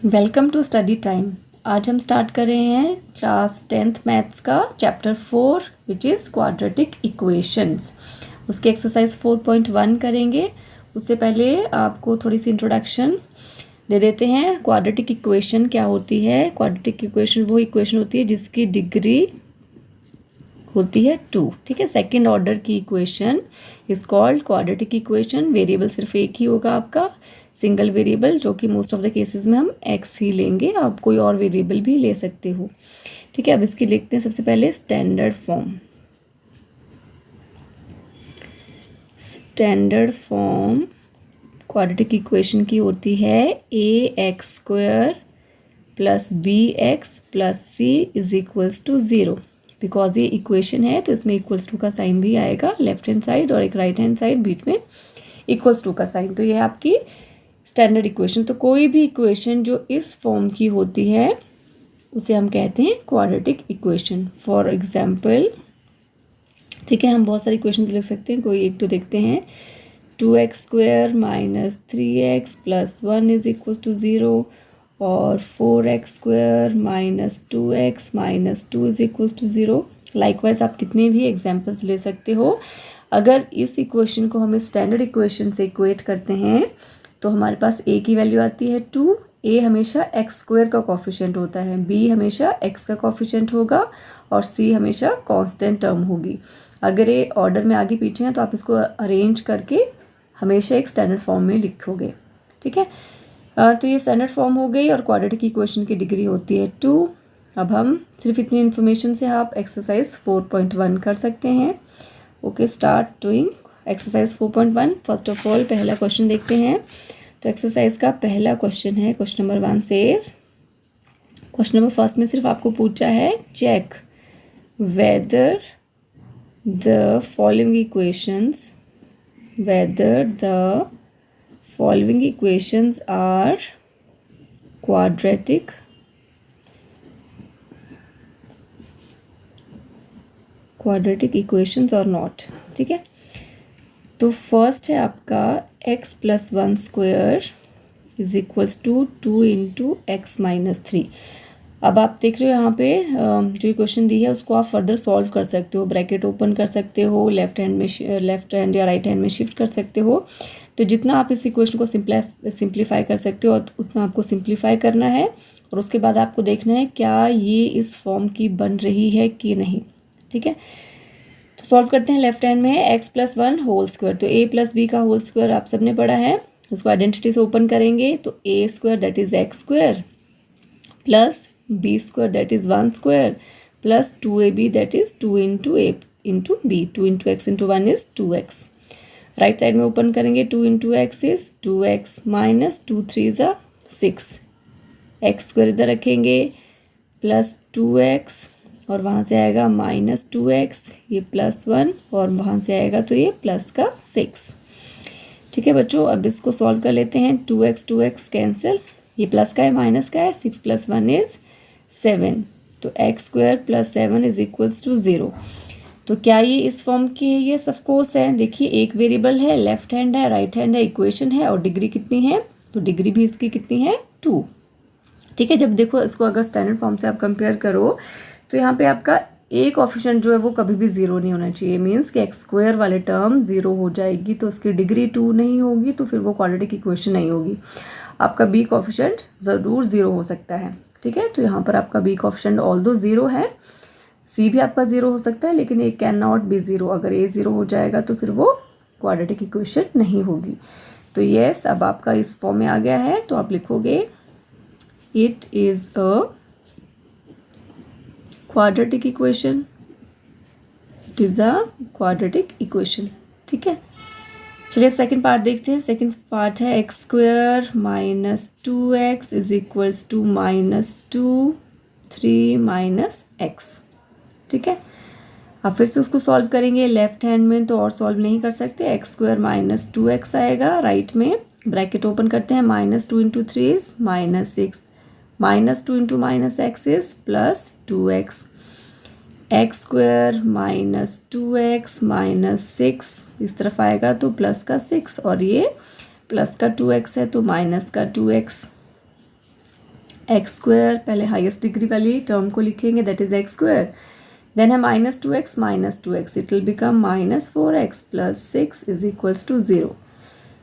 Welcome to study time. आज हम start कर रहे हैं क्लास 10th मैथ्स का chapter 4 which is quadratic equations. उसके एक्सरसाइज 4.1 करेंगे। उससे पहले आपको थोड़ी सी इंट्रोडक्शन दे देते हैं। क्वाड्रेटिक इक्वेशन क्या होती है? क्वाड्रेटिक इक्वेशन वो इक्वेशन होती है जिसकी डिग्री होती है 2। ठीक है, सेकेंड ऑर्डर की equation is called quadratic equation. Variable सिर्फ एक ही होगा आपका, सिंगल वेरिएबल, जो कि मोस्ट ऑफ द केसेस में हम x ही लेंगे। आप कोई और वेरिएबल भी ले सकते हो। ठीक है, अब इसकी लिखते हैं सबसे पहले standard form. Standard form quadratic equation की होती है ax² + bx + c = 0। बिकॉज ये इक्वेशन है तो इसमें इक्वल्स टू का साइन भी आएगा लेफ्ट हैंड साइड और एक राइट हैंड साइड, बीच में इक्वल्स टू का साइन। तो ये है आपकी स्टैंडर्ड इक्वेशन। तो कोई भी इक्वेशन जो इस फॉर्म की होती है उसे हम कहते हैं क्वाड्रेटिक इक्वेशन। फॉर एग्जाम्पल, ठीक है, हम बहुत सारी इक्वेशंस लिख सकते हैं, कोई एक तो देखते हैं। 2x² - 3x + 1 = 0 और 4x² - 2x - 2 = 0। लाइकवाइज आप कितने भी एग्जाम्पल्स ले सकते हो। अगर इस इक्वेशन को हम स्टैंडर्ड इक्वेशन से इक्वेट करते हैं तो हमारे पास a की वैल्यू आती है 2। a हमेशा x² का कोफिशिएंट होता है, b हमेशा x का कोफिशिएंट होगा और c हमेशा कांस्टेंट टर्म होगी। अगर ये ऑर्डर में आगे पीछे हैं तो आप इसको अरेंज करके हमेशा एक स्टैंडर्ड फॉर्म में लिखोगे। ठीक है, तो ये स्टैंडर्ड फॉर्म हो गई और क्वाड्रेटिक इक्वेशन की डिग्री होती है 2। अब हम सिर्फ इतनी इन्फॉर्मेशन से आप एक्सरसाइज 4.1 कर सकते हैं। Okay, start doing exercise 4.1। First of all पहला क्वेश्चन देखते हैं। तो एक्सरसाइज का पहला क्वेश्चन है, question number 1 says, question number first में सिर्फ आपको पूछा है check whether the following equations are quadratic equations और नॉट। ठीक है, तो फर्स्ट है आपका x + 1² = 2 × x - 3। अब आप देख रहे हो यहाँ पे जो इक्वेशन दी है उसको आप फर्दर सॉल्व कर सकते हो। ब्रैकेट ओपन कर सकते हो, लेफ्ट हैंड या राइट हैंड में शिफ्ट कर सकते हो। तो जितना आप इस इक्वेशन को सिंप्लीफाई कर सकते हो उतना आपको सिंप्लीफाई करना है और उसके बाद आपको देखना है क्या ये इस फॉर्म की बन रही है कि नहीं। ठीक है, तो सॉल्व करते हैं। लेफ्ट हैंड में है x + 1² तो a + b का होल स्क्वायर आप सबने पढ़ा है। उसको आइडेंटिटी से ओपन करेंगे तो a² that is x² + b² that is 1² + 2ab that is 2 × a × b। 2 × x × 1 is 2x। Right side में ओपन करेंगे 2 × x इज 2x - 2 3 = 6। x² इधर रखेंगे + 2x और वहाँ से आएगा -2x, ये +1 और वहाँ से आएगा तो ये प्लस का 6। ठीक है बच्चों, अब इसको सॉल्व कर लेते हैं। 2x कैंसिल, ये प्लस का है माइनस का है, 6 + 1 इज 7। तो x² + 7 = 0। तो क्या ये इस फॉर्म की है? ये ऑफकोर्स है। देखिए, एक वेरिएबल है, लेफ्ट हैंड है, राइट हैंड है, इक्वेशन है और डिग्री कितनी है? तो डिग्री भी इसकी कितनी है? 2। ठीक है, जब देखो इसको अगर स्टैंडर्ड फॉर्म से आप कंपेयर करो तो यहाँ पे आपका एक कोफिशिएंट जो है वो कभी भी 0 नहीं होना चाहिए। मीन्स कि x² वाले टर्म 0 हो जाएगी तो उसकी डिग्री 2 नहीं होगी, तो फिर वो क्वाड्रेटिक इक्वेशन नहीं होगी। आपका b कोफिशिएंट ज़रूर 0 हो सकता है। ठीक है, तो यहाँ पर आपका b कोफिशिएंट ऑल्दो 0 है, c भी आपका 0 हो सकता है, लेकिन it कैन नॉट बी 0। अगर a 0 हो जाएगा तो फिर वो क्वाड्रेटिक इक्वेशन नहीं होगी। तो यस, अब आपका इस फॉर्म में आ गया है तो आप लिखोगे it is a quadratic equation. It is a quadratic equation. ठीक है, चलिए अब सेकंड पार्ट देखते हैं। सेकंड पार्ट है x² - 2x = -2 3 - x। ठीक है, अब फिर से उसको सॉल्व करेंगे। लेफ्ट हैंड में तो और सॉल्व नहीं कर सकते, x² - 2x आएगा। राइट में ब्रैकेट ओपन करते हैं, -2 × 3 is -6, -2 × -x is +2x, x² - 2x - 6 इस तरफ आएगा तो प्लस का 6 और ये प्लस का 2x है तो माइनस का 2x। एक्स स्क्वायर, पहले हाईएस्ट डिग्री वाली टर्म को लिखेंगे, that is x square. Then है -2x, it will become -4x + 6 is equals to 0.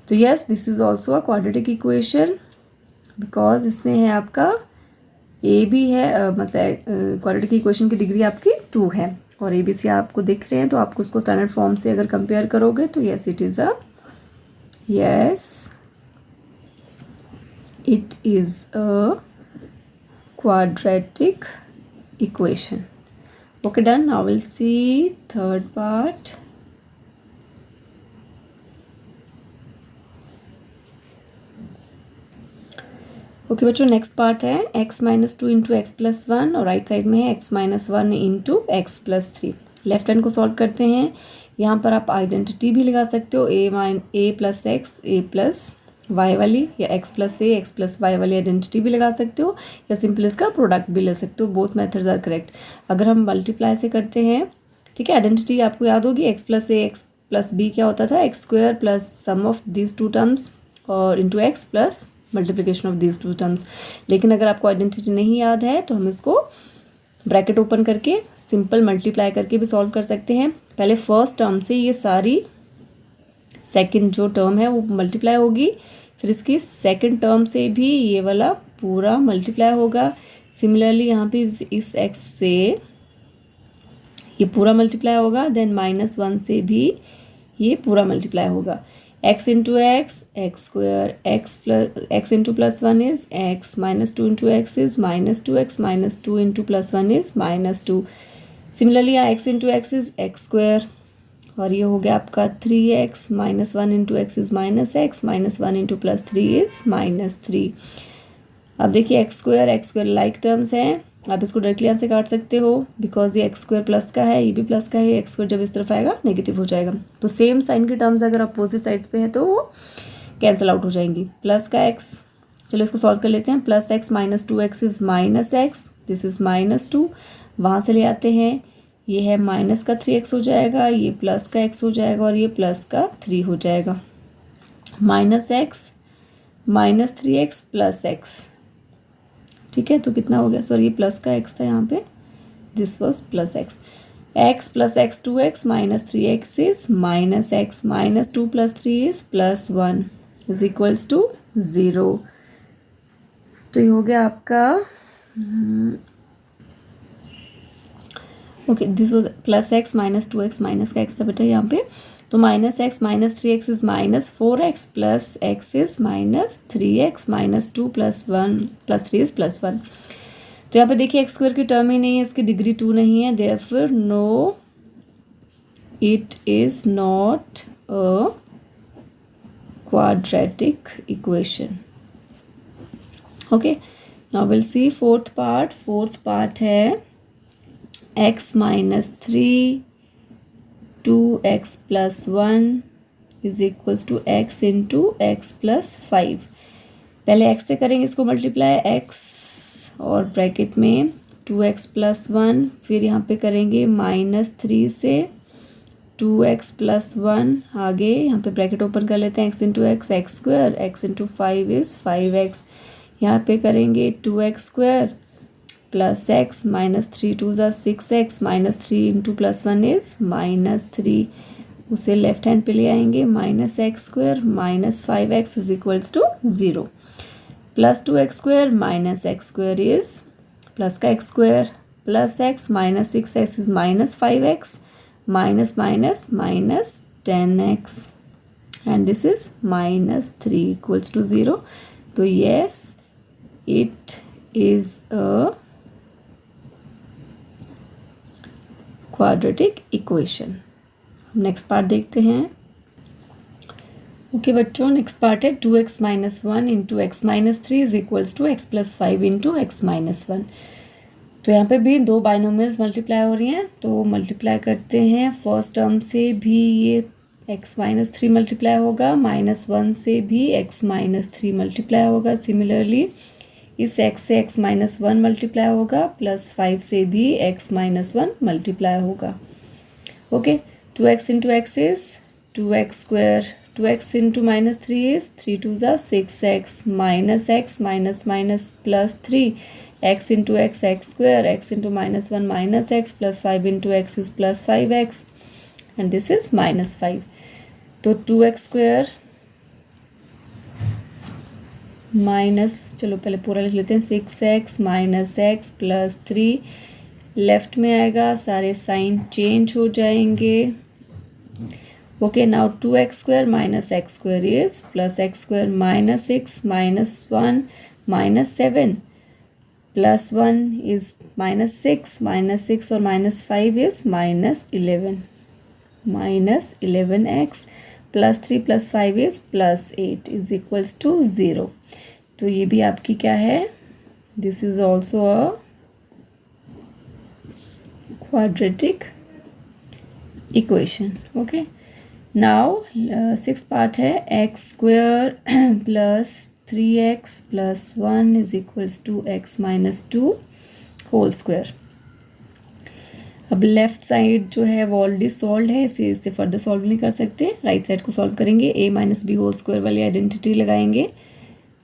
तो yes, this is also a quadratic equation because इसमें है आपका ए भी है, मतलब क्वाड्रेटिक इक्वेशन की डिग्री आपकी 2 है और ए बी सी आपको दिख रहे हैं, तो आपको उसको स्टैंडर्ड फॉर्म से अगर कंपेयर करोगे तो yes it is a quadratic equation. Okay, done. Now we'll see third part. Okay बच्चों, नेक्स्ट पार्ट है x - 2 × x + 1 और राइट साइड में है x - 1 × x + 3. लेफ्ट हैंड को सॉल्व करते हैं. यहाँ पर आप आइडेंटिटी भी लगा सकते हो, a + x a + y वाली, या x + a x + y वाली आइडेंटिटी भी लगा सकते हो, या सिंपल इसका प्रोडक्ट भी ले सकते हो. Both methods are correct. अगर हम मल्टीप्लाई से करते हैं, ठीक है, आइडेंटिटी आपको याद होगी, x + a x + b क्या होता था, x² + sum of these two terms और into x plus multiplication of these two terms. लेकिन अगर आपको आइडेंटिटी नहीं याद है तो हम इसको ब्रैकेट ओपन करके सिंपल मल्टीप्लाई करके भी सॉल्व कर सकते हैं. पहले फर्स्ट टर्म से ये सारी सेकंड जो टर्म है वो मल्टीप्लाई होगी, फिर इसकी सेकंड टर्म से भी ये वाला पूरा मल्टीप्लाई होगा. सिमिलरली यहाँ पे इस x से ये पूरा मल्टीप्लाई होगा, देन -1 से भी ये पूरा मल्टीप्लाई होगा. x × x² x × +1 is x, -2 × x is -2x, -2 × +1 is -2. Similarly यहाँ x × x is x² और ये हो गया आपका 3x, -1 × x is -x, -1 × +3 is -3. अब देखिए x² लाइक टर्म्स हैं, आप इसको डायरेक्टली यहाँ से काट सकते हो बिकॉज ये x² प्लस का है, ये भी प्लस का है, x² जब इस तरफ आएगा नेगेटिव हो जाएगा. तो सेम साइन की टर्म्स अगर अपोजिट साइड्स पे हैं तो वो कैंसिल आउट हो जाएंगी. प्लस का x, चलो इसको सॉल्व कर लेते हैं. +x - 2x is -x, this is -2, वहाँ से ले आते हैं, ये है माइनस का 3x हो जाएगा, ये प्लस का x हो जाएगा और ये प्लस का 3 हो जाएगा. -x -3x + x, ठीक है, तो कितना हो गया, सॉरी ये प्लस का x था यहाँ पे, this was +x. x + x 2x -3x is -x, -2 + 3 is +1 is equals to 0. तो ये हो गया आपका okay, this was +x -2x, minus का x था बेटा यहाँ पे, तो -x -3x is -4x plus x is -3x, -2 + 1 + 3 is +1. तो यहाँ पे देखिए x² की टर्म ही नहीं है, इसकी डिग्री 2 नहीं है, therefore no, it is not a quadratic equation. Okay, now will see fourth part है x - 3 2x + 1 is equals to x × x + 5. पहले x से करेंगे इसको मल्टीप्लाई, x और ब्रैकेट में 2x + 1, फिर यहाँ पे करेंगे -3 से 2x + 1, आगे यहाँ पे ब्रैकेट ओपन कर लेते हैं, x × x x², x × 5 is 5x, यहाँ पे करेंगे 2x² + x, -3 × 2 = 6x, -3 × +1 इज -3, उसे लेफ्ट हैंड पे ले आएंगे, -x² - 5x is equals to 0, +2x² - x² is plus का x² plus x, -6x is -5x, -10x and this is -3 equals to 0. तो yes, it is a quadratic equation. Next part देखते हैं. Okay बच्चों, next part है 2x - 1 × x - 3 is equals to x + 5 × x - 1. तो यहाँ पे भी दो बाइनोमियल्स मल्टीप्लाई हो रही हैं, तो मल्टीप्लाई करते हैं. फर्स्ट टर्म से भी ये x - 3 मल्टीप्लाई होगा, -1 से भी x - 3 मल्टीप्लाई होगा. सिमिलरली इस x से x - 1 मल्टीप्लाई होगा, +5 से भी x - 1 मल्टीप्लाई होगा. Okay, 2x × x is 2x², 2x into minus 3 is 3 2 is 6x minus plus 3 x into x square, x into minus 1 minus x plus 5 into x is plus 5x and this is minus 5. तो 2x square minus, चलो पहले पूरा लिख लेते हैं, 6x minus x plus 3 left में आएगा, सारे साइन चेंज हो जाएंगे. Okay, now 2x square minus x square is plus x square minus 6 minus 1 minus 7 plus 1 is minus 6 और minus 5 is minus 11x plus 3 plus 5 is plus 8 is equals to 0. तो ये भी आपकी क्या है, this is also a quadratic equation. Okay, now six part है, x square plus 3x plus 1 is equals to x minus 2 whole square. अब left side जो है वो ऑलरेडी सॉल्व है, इससे फर्दर सॉल्व नहीं कर सकते. राइट साइड को सॉल्व करेंगे, a minus b whole square वाली आइडेंटिटी लगाएंगे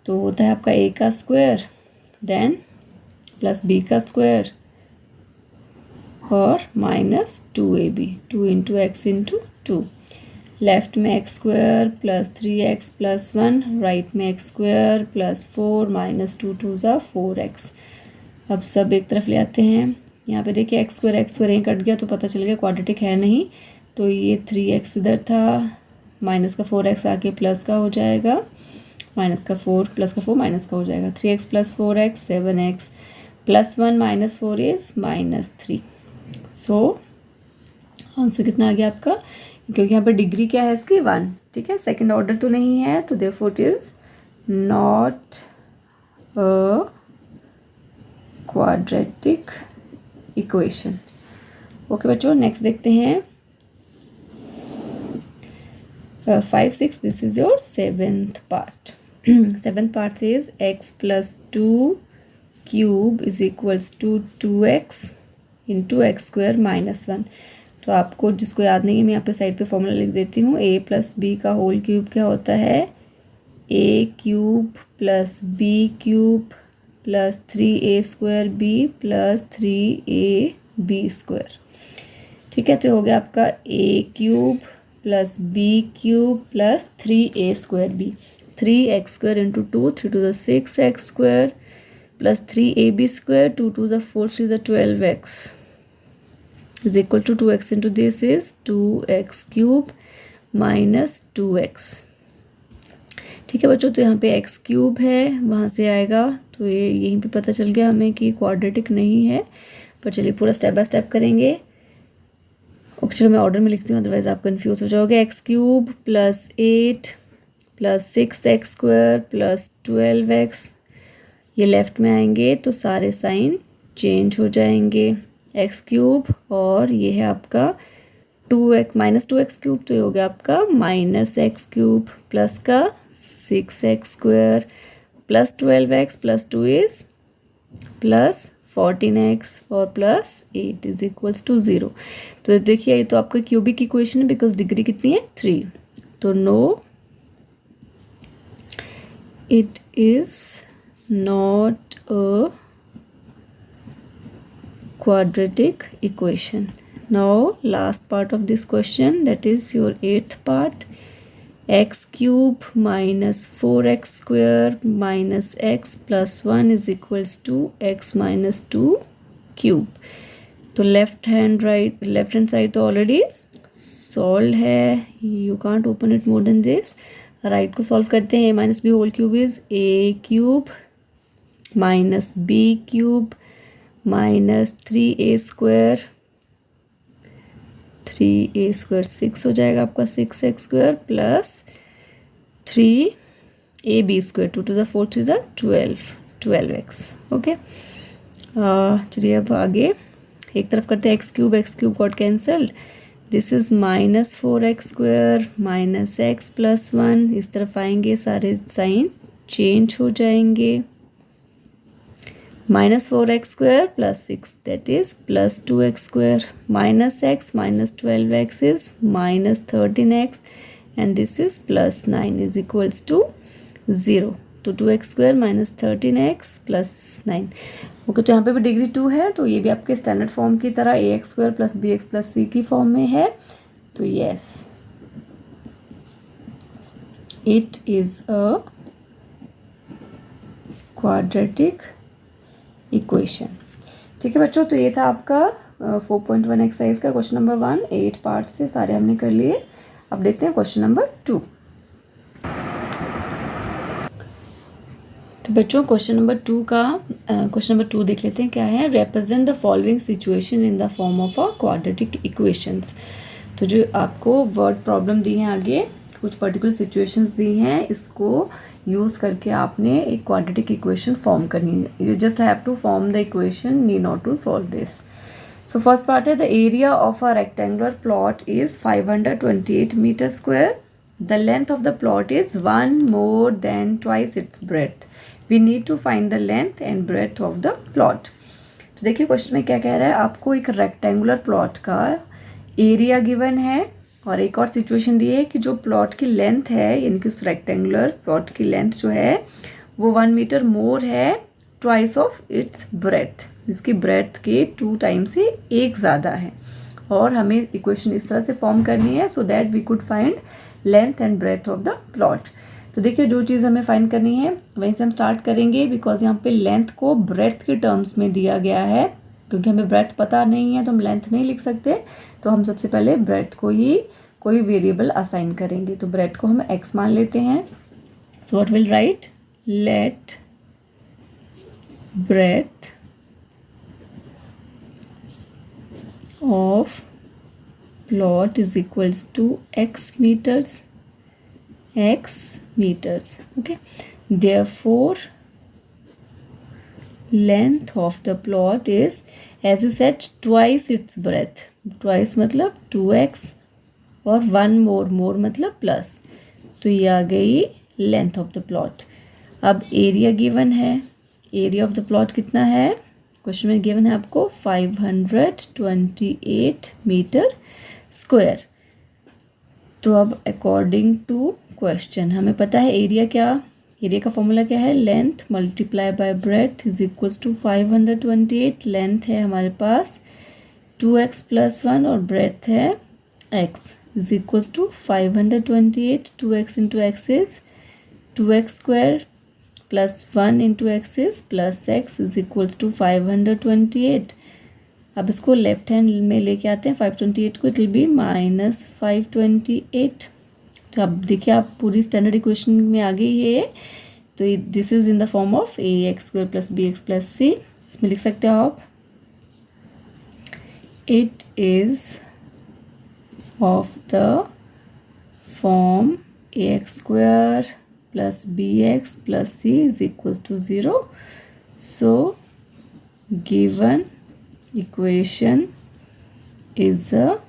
तो होता है आपका a का स्क्वायर देन प्लस b का स्क्वायर और minus 2ab, 2 into x into 2. Left में x square plus 3x plus 1, right में एक्स स्क्वायर प्लस 4 माइनस 2 2 ज़ा 4x. अब सब एक तरफ ले आते हैं. यहाँ पे देखिए एक्स स्क्वायर यहीं कट गया तो पता चल गया क्वाड्रेटिक है नहीं, तो ये 3x इधर था, माइनस का 4x आके प्लस का हो जाएगा, माइनस का 4 प्लस का 4 माइनस का हो जाएगा, 3x plus 4x 7x plus 1 minus 4 is minus 3. So answer कितना आ गया आपका, क्योंकि यहाँ पे डिग्री क्या है इसकी 1. ठीक है, सेकंड ऑर्डर तो नहीं है, तो therefore it is not a quadratic equation. Okay बच्चों, नेक्स्ट देखते हैं 5 6. This is your seventh part. Seventh part is x plus 2 cube is equals to 2x into x square minus 1. तो आपको जिसको याद नहीं है मैं यहाँ पे साइड पे फॉर्मूला लिख देती हूँ. a प्लस बी का होल क्यूब क्या होता है, a cube plus b cube plus 3a square b plus 3ab square. ठीक है, तो हो गया आपका a cube plus b cube plus 3a square b, 3x square into 2, 3 to the 6x square plus 3ab square, 2 to the 4 3 the 12x is equal to 2x into this is 2x cube minus 2x. ठीक है बच्चों, तो यहाँ पे x cube है, वहाँ से आएगा तो ये यहीं पे पता चल गया हमें कि क्वाड्रेटिक नहीं है. पर चलिए पूरा स्टेप बाय स्टेप करेंगे. ओके, चलो मैं ऑर्डर में लिखती हूँ, अदरवाइज आप कंफ्यूज हो जाओगे. X cube plus 8 plus 6x square plus 12x, ये लेफ्ट में आएंगे तो सारे साइन चेंज हो जाएंगे. एक्स क्यूब और ये है आपका 2x माइनस 2x क्यूब, तो ये हो गया आपका माइनस एक्स क्यूब प्लस का 6x square plus 12x plus 2 is plus 14x और प्लस 8 इज इक्वल्स टू 0. तो देखिए ये तो आपका क्यूबिक इक्वेशन है बिकॉज डिग्री कितनी है 3. तो no, it is not a quadratic equation. Now last part of this question, that is your 8th part, x cube minus 4x square minus x plus 1 is equals to x minus 2 cube. तो left hand side तो already solve है, you can't open it more than this. Right को solve करते हैं. a minus b whole cube is a cube minus b cube minus 3a square 6 हो जाएगा आपका 6x square plus 3ab square 2 to the 4 3 ज़ा 12x. Okay, चलिए अब आगे एक तरफ करते हैं. X cube got cancelled, this is minus 4x square minus x plus 1. इस तरफ आएंगे सारे साइन चेंज हो जाएंगे. Minus 4x square plus 6 that is plus 2x square minus x minus 12x is minus 13x and this is +9 is equals to 0। तो 2x² minus 13x plus 9। Okay, तो यहाँ पे भी डिग्री 2 है, तो ये भी आपके स्टैंडर्ड फॉर्म की तरह ax² plus bx plus c की फॉर्म में है। तो yes, it is a quadratic equation. ठीक है बच्चों, तो ये था आपका 4.1 एक्सरसाइज का क्वेश्चन नंबर 1। 8 पार्ट से सारे हमने कर लिए। अब देखते हैं क्वेश्चन नंबर 2। तो बच्चों क्वेश्चन नंबर 2 देख लेते हैं क्या है। Represent the following situation in the form of a quadratic equations. तो जो आपको वर्ड प्रॉब्लम दी है, आगे कुछ पर्टिकुलर सिचुएशंस दी हैं, इसको यूज़ करके आपने एक क्वाड्रेटिक इक्वेशन फॉर्म करनी है। You just have to form the equation, need not to solve this. So first part है, the area of a rectangular plot is 528 metre square. The length of the plot is 1 more than twice its breadth. We need to find the length and breadth of the plot. तो देखिए question में क्या कह रहा है, आपको एक rectangular plot का एरिया गिवन है और एक और सिचुएशन दी है कि जो प्लॉट की लेंथ है, यानी कि उस रेक्टेंगुलर प्लॉट की लेंथ जो है वो 1 मीटर मोर है ट्वाइस ऑफ इट्स ब्रेथ, जिसकी ब्रेथ के 2 टाइम्स से 1 ज़्यादा है। और हमें इक्वेशन इस तरह से फॉर्म करनी है so that we could find length and breadth of the plot. तो देखिए जो चीज़ हमें फाइंड करनी है वहीं से हम स्टार्ट करेंगे, बिकॉज यहाँ पे लेंथ को ब्रेथ के टर्म्स में दिया गया है। क्योंकि हमें ब्रेथ पता नहीं है तो हम लेंथ नहीं लिख सकते, तो हम सबसे पहले ब्रेथ को ही कोई वेरिएबल असाइन करेंगे। तो ब्रेथ को हम x मान लेते हैं। So what will right, let breadth of plot is equals to x meters. Okay, therefore length of the plot is, as I said, twice its breadth. Twice मतलब 2x और 1 more मतलब plus. तो ये आ गई length of the plot. अब area given है, area of the plot कितना है, क्वेश्चन में गिवन है आपको 528 मीटर स्क्वायर। तो अब अकॉर्डिंग टू क्वेश्चन हमें पता है एरिया क्या, एरिया का फॉर्मूला क्या है, length multiply by breadth is equals to 528। Length है हमारे पास 2x प्लस 1 और ब्रेथ है x is equals to 528। 2x into x is 2x square plus 1 into x is plus x is equals to 528। अब इसको left hand में लेके आते हैं 528 को, इट विल बी -528। तो अब देखिए आप पूरी स्टैंडर्ड इक्वेशन में आ गई है। तो this is in the form of ax² plus bx plus c। इसमें लिख सकते हो आप, it is of the form ax² plus bx plus c is equals to 0। So given equation is a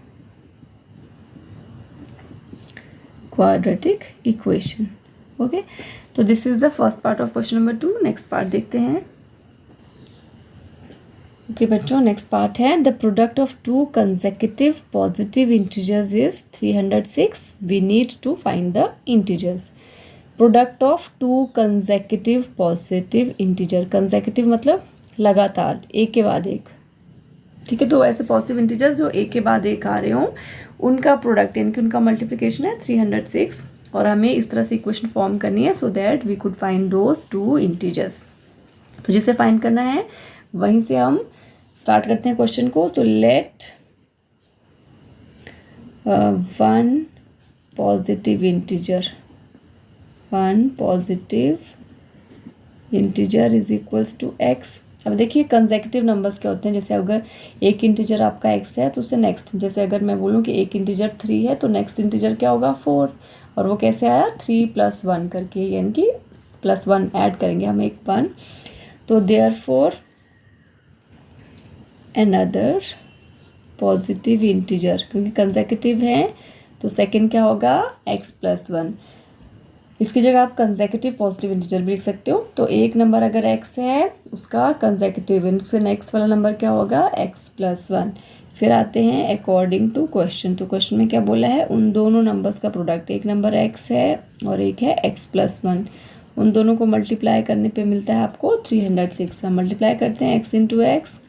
quadratic equation. Okay, तो this is the first part of question number 2. next part देखते हैं। Okay बच्चों, next part है the product of two consecutive positive integers is 306. we need to find the integers. product of two consecutive positive integer, consecutive मतलब लगातार, एक के बाद एक। ठीक है, तो ऐसे पॉजिटिव इंटीजर्स जो एक के बाद एक आ रहे हों उनका प्रोडक्ट, यानी कि उनका मल्टीप्लिकेशन है 306। और हमें इस तरह से इक्वेशन फॉर्म करनी है so that we could find those two integers. तो जिसे फाइंड करना है वहीं से हम स्टार्ट करते हैं क्वेश्चन को। तो let one positive integer is equals to x. अब देखिए कंसेक्यूटिव नंबर्स क्या होते हैं, जैसे अगर एक इंटीजर आपका x है तो उससे नेक्स्ट, जैसे अगर मैं बोलूँ कि एक इंटीजर 3 है तो नेक्स्ट इंटीजर क्या होगा 4। और वो कैसे आया 3 + 1 करके, यानी कि +1 ऐड करेंगे हम एक 1। तो देयरफॉर अनदर पॉजिटिव इंटीजर, क्योंकि कंसेक्यूटिव है तो सेकंड क्या होगा x + 1। इसकी जगह आप कंसेक्यूटिव पॉजिटिव इंटीजर भी लिख सकते हो। तो एक नंबर अगर x है उसका कंसेक्यूटिव, उससे नेक्स्ट वाला नंबर क्या होगा x + 1। फिर आते हैं अकॉर्डिंग टू क्वेश्चन। तो क्वेश्चन में क्या बोला है, उन दोनों नंबर्स का प्रोडक्ट, एक नंबर x है और एक है x+1, उन दोनों को मल्टीप्लाई करने पे मिलता है आपको 306। हम मल्टीप्लाई करते हैं x into x,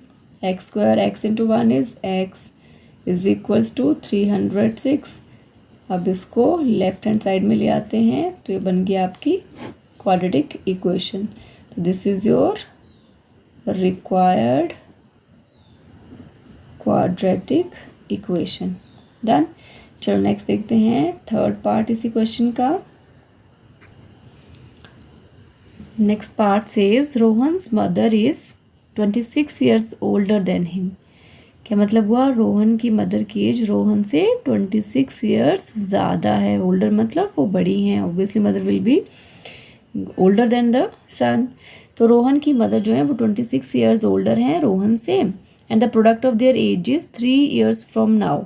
x square x into 1 is x is equals to 306। अब इसको लेफ्ट हैंड साइड में ले आते हैं तो ये बन गया आपकी क्वाड्रेटिक इक्वेशन। तो this is your required quadratic equation. Done. चलो नेक्स्ट देखते हैं थर्ड पार्ट इसी क्वेश्चन का। Next part says Rohan's mother is 26 years older than him. क्या मतलब हुआ, रोहन की मदर की एज रोहन से 26 ईयर्स ज़्यादा है। ओल्डर मतलब वो बड़ी हैं, obviously mother will be older than the son. तो रोहन की मदर जो है वो 26 ईयर्स ओल्डर हैं रोहन से, and the product of their age is 3 years from now.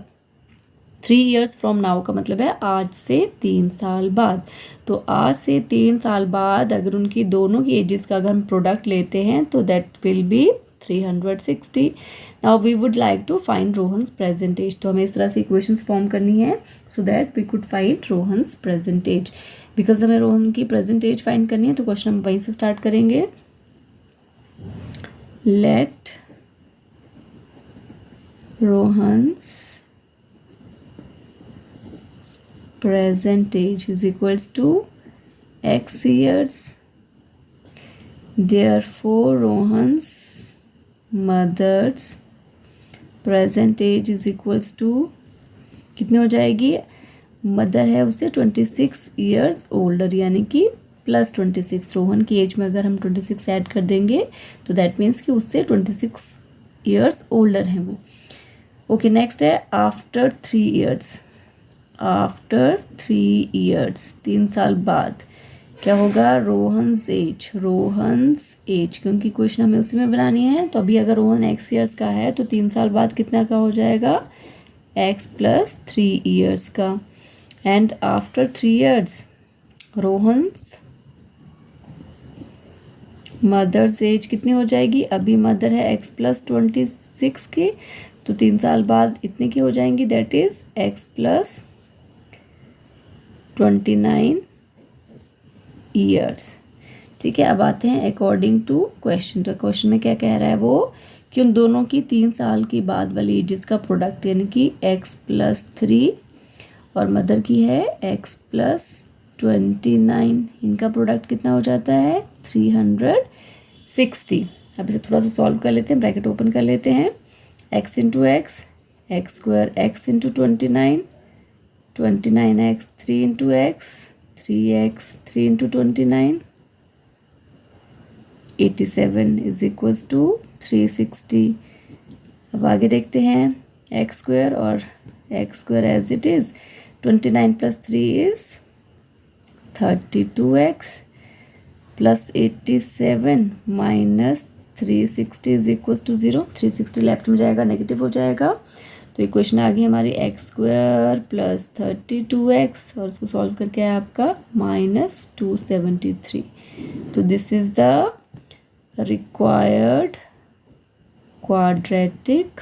3 years from now का मतलब है आज से 3 साल बाद। तो आज से 3 साल बाद अगर उनकी दोनों की एजेस का अगर हम प्रोडक्ट लेते हैं तो that will be 360। Now we would like to find Rohan's present age. तो हमें इस तरह से इक्वेशंस फॉर्म करनी है so that we could find Rohan's present age. Because हमें रोहन की प्रेजेंट एज फाइंड करनी है तो क्वेश्चन हम वहीं से स्टार्ट करेंगे। Let Rohan's present age is equals to x years. Therefore Rohan's mother's present age is equals to कितनी हो जाएगी, मदर है उससे 26 ईयर्स ओल्डर यानी कि प्लस 26। रोहन की एज में अगर हम 26 ऐड कर देंगे तो दैट मीन्स कि उससे 26 ईयर्स ओल्डर हैं वो। ओके नेक्स्ट है आफ्टर 3 ईयर्स। आफ्टर 3 ईयर्स 3 साल बाद क्या होगा, रोहन्स एज क्योंकि क्वेश्चन हमें उसी में बनानी है। तो अभी अगर रोहन x ईयर्स का है तो 3 साल बाद कितना का हो जाएगा, x प्लस 3 ईयर्स का। And after 3 years Rohan's mother's age कितनी हो जाएगी, अभी मदर है x प्लस 26 की, तो 3 साल बाद इतने की हो जाएंगी, that is x plus 29 years. ठीक है, अब आते हैं अकॉर्डिंग टू क्वेश्चन। तो क्वेश्चन में क्या कह रहा है वो कि उन दोनों की 3 साल की बाद वाली एजेस का प्रोडक्ट यानी कि x प्लस 3 और मदर की है x प्लस 29, इनका प्रोडक्ट कितना हो जाता है 360। अब इसे थोड़ा सा सॉल्व कर लेते हैं, ब्रैकेट ओपन कर लेते हैं। x into x, x square x into 29x, 3 into x 3x, 3 into 29 87 is equals to 360। अब आगे देखते हैं एक्स स्क्वायर और x square as it is 29 plus 3 is 32x plus 87 minus 360 is equals to 0। 360 left में जाएगा, negative हो जाएगा। तो इक्वेशन आ गई हमारी एक्स स्क्वायर प्लस 32x और उसको सॉल्व करके आया आपका माइनस 273। तो this is the required quadratic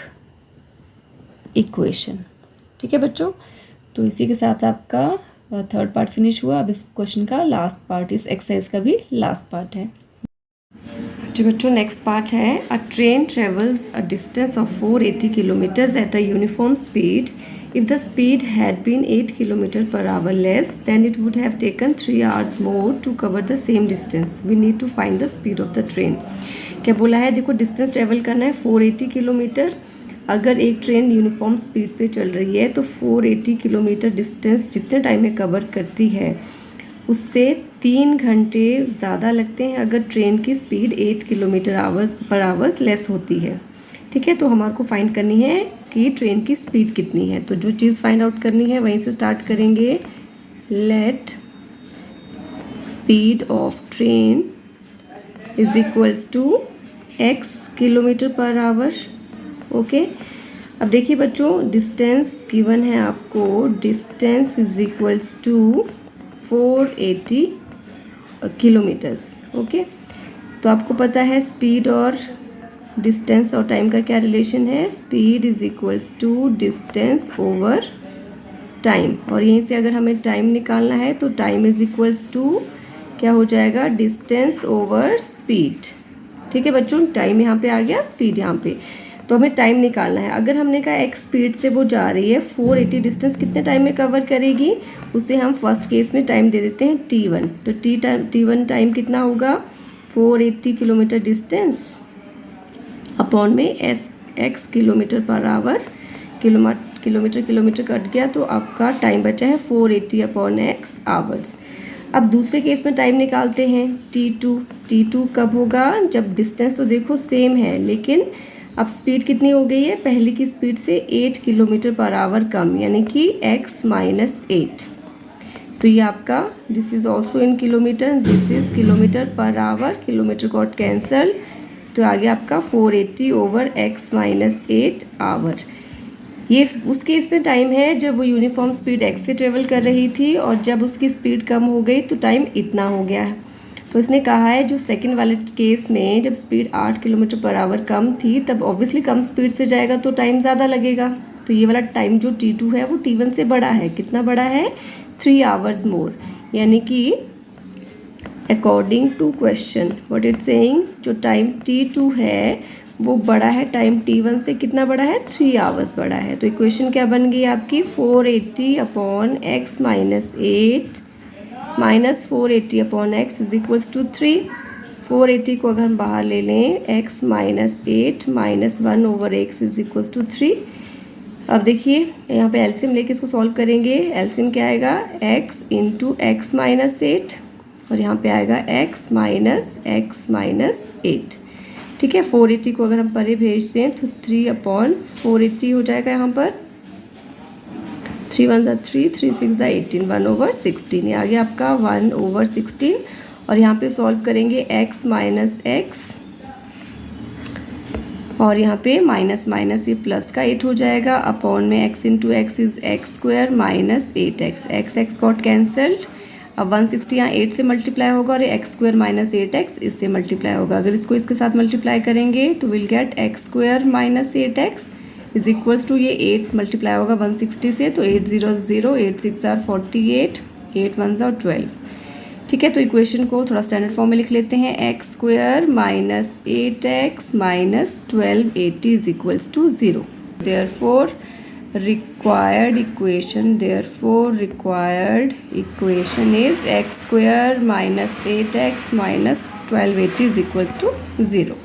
equation. ठीक है बच्चों, तो इसी के साथ आपका थर्ड पार्ट फिनिश हुआ। अब इस क्वेश्चन का लास्ट पार्ट, इस एक्सरसाइज का भी लास्ट पार्ट है। जी बच्चों, नेक्स्ट पार्ट है a train travels a distance of 480 kilometres at a uniform speed. If the speed had been 8 kilometre per hour less than it would have taken 3 hours more to cover the same distance. We need to find the speed of the train. क्या बोला है, देखो distance travel करना है 480 kilometre. अगर एक train uniform speed पे चल रही है तो 480 किलोमीटर डिस्टेंस जितने टाइम में कवर करती है उससे 3 घंटे ज़्यादा लगते हैं अगर ट्रेन की स्पीड 8 किलोमीटर पर आवर्स लेस होती है। ठीक है, तो हमारे को फाइंड करनी है कि ट्रेन की स्पीड कितनी है। तो जो चीज़ फाइंड आउट करनी है वहीं से स्टार्ट करेंगे। Let speed of train is equals to x kilometre per hour. Okay, अब देखिए बच्चों, डिस्टेंस गिवन है आपको, distance is equals to 480 kilometres. Okay, तो आपको पता है स्पीड और डिस्टेंस और टाइम का क्या रिलेशन है, speed is equals to distance over time. और यहीं से अगर हमें टाइम निकालना है तो टाइम इज इक्वल्स टू क्या हो जाएगा, डिस्टेंस ओवर स्पीड। ठीक है बच्चों, टाइम यहाँ पे आ गया, स्पीड यहाँ पे। तो हमें टाइम निकालना है। अगर हमने कहा एक्स स्पीड से वो जा रही है, 480 डिस्टेंस कितने टाइम में कवर करेगी, उसे हम फर्स्ट केस में टाइम दे देते हैं t1। तो t1 टाइम कितना होगा, 480 किलोमीटर डिस्टेंस अपॉन में x kilometre per our. Kilometre cut गया तो आपका टाइम बचा है 480 अपॉन x आवर्स। अब दूसरे केस में टाइम निकालते हैं t2 कब होगा, जब डिस्टेंस तो देखो सेम है लेकिन अब स्पीड कितनी हो गई है, पहले की स्पीड से 8 किलोमीटर पर आवर कम, यानी कि x माइनस 8। तो ये आपका this is also in kilometre, this is kilometre per our, kilometre got cancel, तो आ गया आपका 480 ओवर x माइनस 8 आवर। ये उस केस में टाइम है जब वो यूनिफॉर्म स्पीड x से ट्रेवल कर रही थी, और जब उसकी स्पीड कम हो गई तो टाइम इतना हो गया है। तो इसने कहा है जो सेकंड वाले केस में जब स्पीड 8 किलोमीटर पर आवर कम थी, तब ऑब्वियसली कम स्पीड से जाएगा तो टाइम ज़्यादा लगेगा। तो ये वाला टाइम जो t2 है वो t1 से बड़ा है, कितना बड़ा है, 3 आवर्स मोर। यानी कि according to question what it saying, जो टाइम t2 है वो बड़ा है टाइम t1 से, कितना बड़ा है, 3 आवर्स बड़ा है। तो इक्वेशन क्या बन गई आपकी, 480 upon x minus 8 minus 480 upon x is equals to 3। 480 को अगर हम बाहर ले लें, x minus 8 minus 1 over x is equals to 3। अब देखिए यहाँ पे एलसीएम लेके इसको सॉल्व करेंगे। एलसीएम क्या आएगा, x इंटू एक्स माइनस 8 और यहाँ पे आएगा x माइनस 8। ठीक है, 480 को अगर हम परे भेज दें तो 3 अपॉन 480 हो जाएगा यहाँ पर, 3 1 3 3 6 18, 1 ओवर 16, ये आ गया आपका 1 ओवर 16। और यहाँ पे सॉल्व करेंगे x माइनस एक्स और यहाँ पे माइनस माइनस ये प्लस का 8 हो जाएगा, अपॉन में x into x is x square minus 8x, x got cancelled. अब 160 यहाँ 8 से मल्टीप्लाई होगा और एक्स स्क्वायर माइनस 8x इससे मल्टीप्लाई होगा। अगर इसको इसके साथ मल्टीप्लाई करेंगे तो will get x square minus 8x is equals to, ये 8 मल्टीप्लाई होगा 160 से तो 8 0 0, 8 6 48, 8 1 12। ठीक है, तो इक्वेशन को थोड़ा स्टैंडर्ड फॉर्म में लिख लेते हैं, x square minus 8x minus 1280 is equals to 0। Therefore required equation is x square minus 8x minus 1280 is equals to 0.